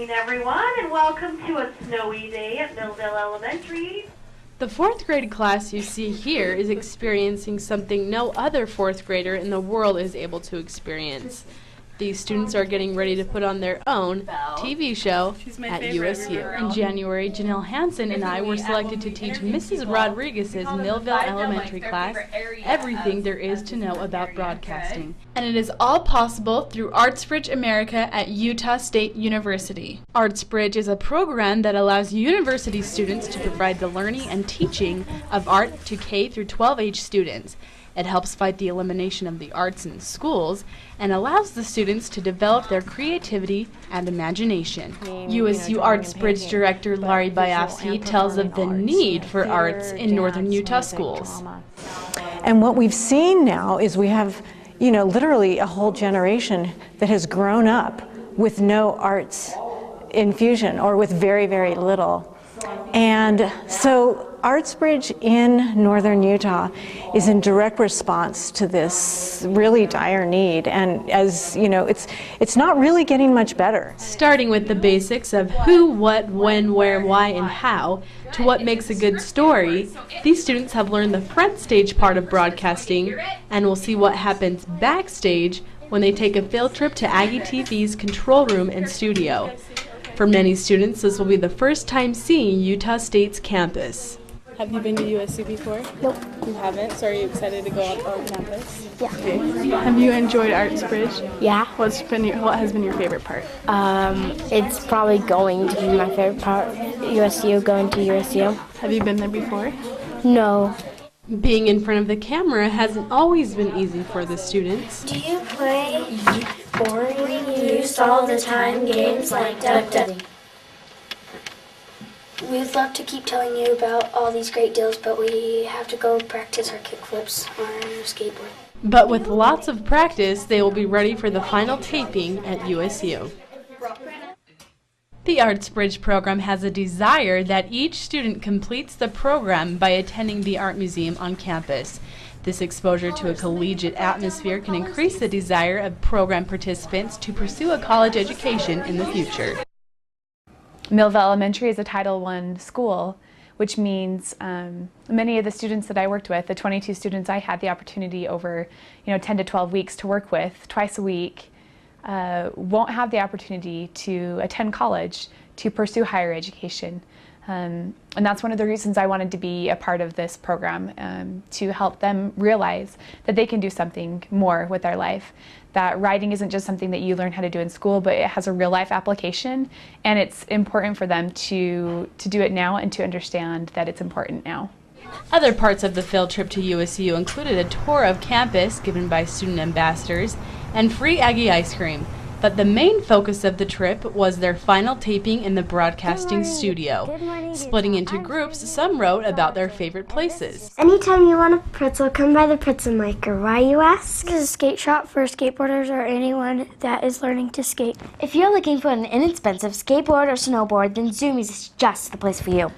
evening, everyone, and welcome to a snowy day at Millville Elementary. The fourth grade class you see here is experiencing something no other fourth grader in the world is able to experience. These students are getting ready to put on their own TV show at USU. In January, Janelle Hansen and I were selected to teach Mrs. Rodriguez's Millville Elementary class everything there is to know about broadcasting. And it is all possible through ArtsBridge America at Utah State University. ArtsBridge is a program that allows university students to provide the learning and teaching of art to K through 12 age students. It helps fight the elimination of the arts in schools and allows the students to develop their creativity and imagination. USU ArtsBridge Director Laurie Biafsky tells of the need for arts in northern Utah schools. And what we've seen now is we have, literally a whole generation that has grown up with no arts infusion or with very, very little. And so ArtsBridge in northern Utah is in direct response to this really dire need, and as you know, it's not really getting much better. Starting with the basics of who, what, when, where, why, and how, to what makes a good story, these students have learned the front stage part of broadcasting, and will see what happens backstage when they take a field trip to Aggie TV's control room and studio. For many students, this will be the first time seeing Utah State's campus. Have you been to USU before? Nope. You haven't? So are you excited to go out on campus? Yeah. Okay. Have you enjoyed ArtsBridge? Yeah. What has been your favorite part? It's probably going to be my favorite part. Going to USU. Have you been there before? No. Being in front of the camera hasn't always been easy for the students. Do you play boring, used all the time games like Duck Duck? We'd love to keep telling you about all these great deals, but we have to go practice our kickflips on our skateboard. But with lots of practice, they will be ready for the final taping at USU. The ArtsBridge program has a desire that each student completes the program by attending the art museum on campus. This exposure to a collegiate atmosphere can increase the desire of program participants to pursue a college education in the future. Millville Elementary is a Title I school, which means many of the students that I worked with, the 22 students I had the opportunity over 10 to 12 weeks to work with twice a week, won't have the opportunity to attend college to pursue higher education. And that's one of the reasons I wanted to be a part of this program, to help them realize that they can do something more with their life. That writing isn't just something that you learn how to do in school, but it has a real life application, and it's important for them to do it now and to understand that it's important now. Other parts of the field trip to USU included a tour of campus given by student ambassadors and free Aggie ice cream. But the main focus of the trip was their final taping in the broadcasting studio. Splitting into groups, some wrote about their favorite places. Anytime you want a pretzel, come by the pretzel maker. Why, you ask? This is a skate shop for skateboarders or anyone that is learning to skate. If you're looking for an inexpensive skateboard or snowboard, then Zoomies is just the place for you.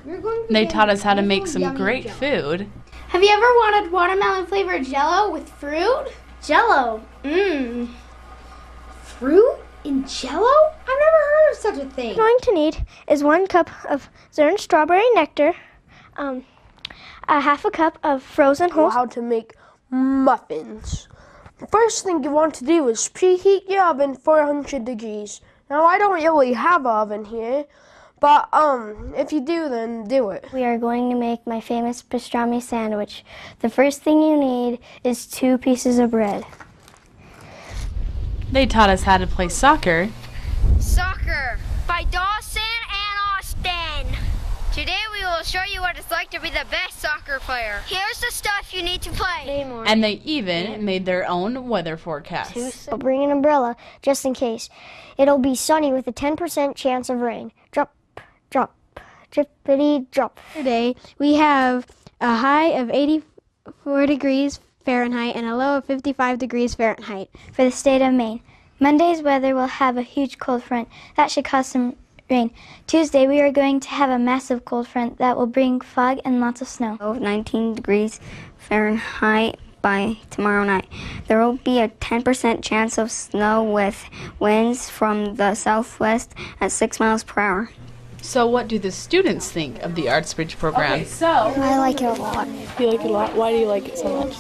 They taught us how to make some great food. Have you ever wanted watermelon flavored Jell-O with fruit? Jell-O. Fruit in Jell-O? I've never heard of such a thing. What you're going to need is 1 cup of Zern strawberry nectar, a half a cup of frozen whole. How to make muffins. The first thing you want to do is preheat your oven 400 degrees. Now I don't really have an oven here, but if you do, then do it. We are going to make my famous pastrami sandwich. The first thing you need is 2 pieces of bread. They taught us how to play soccer. Soccer by Dawson and Austin. Today we will show you what it's like to be the best soccer player. Here's the stuff you need to play. And they even made their own weather forecast. Bring an umbrella just in case. It'll be sunny with a 10% chance of rain. Drop, drop, drippity drop. Today we have a high of 84 degrees Fahrenheit and a low of 55 degrees Fahrenheit for the state of Maine. Monday's weather will have a huge cold front. That should cause some rain. Tuesday we are going to have a massive cold front that will bring fog and lots of snow. 19 degrees Fahrenheit by tomorrow night. There will be a 10% chance of snow with winds from the southwest at 6 miles per hour. So what do the students think of the ArtsBridge program? I like it a lot. You like it a lot? Why do you like it so much?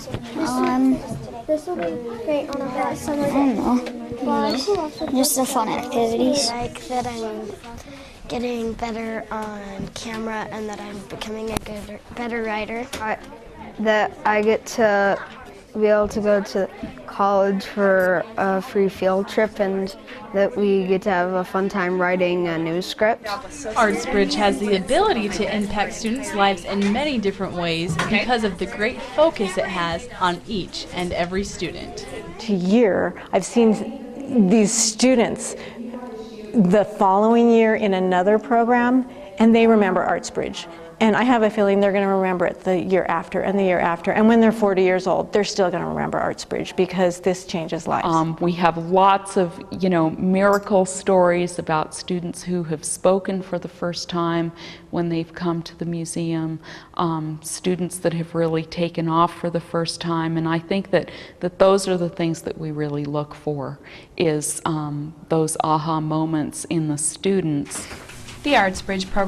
This will be great on a summer day. I don't know. Just the fun activities. I like that I'm getting better on camera and that I'm becoming a better writer. That I get to be able to go to college for a free field trip and that we get to have a fun time writing a news script. ArtsBridge has the ability to impact students' lives in many different ways because of the great focus it has on each and every student. Year, I've seen these students the following year in another program, and they remember ArtsBridge. And I have a feeling they're going to remember it the year after and the year after. And when they're 40 years old, they're still going to remember ArtsBridge because this changes lives. We have lots of, miracle stories about students who have spoken for the first time when they've come to the museum, students that have really taken off for the first time. And I think that those are the things that we really look for, is those aha moments in the students. The ArtsBridge program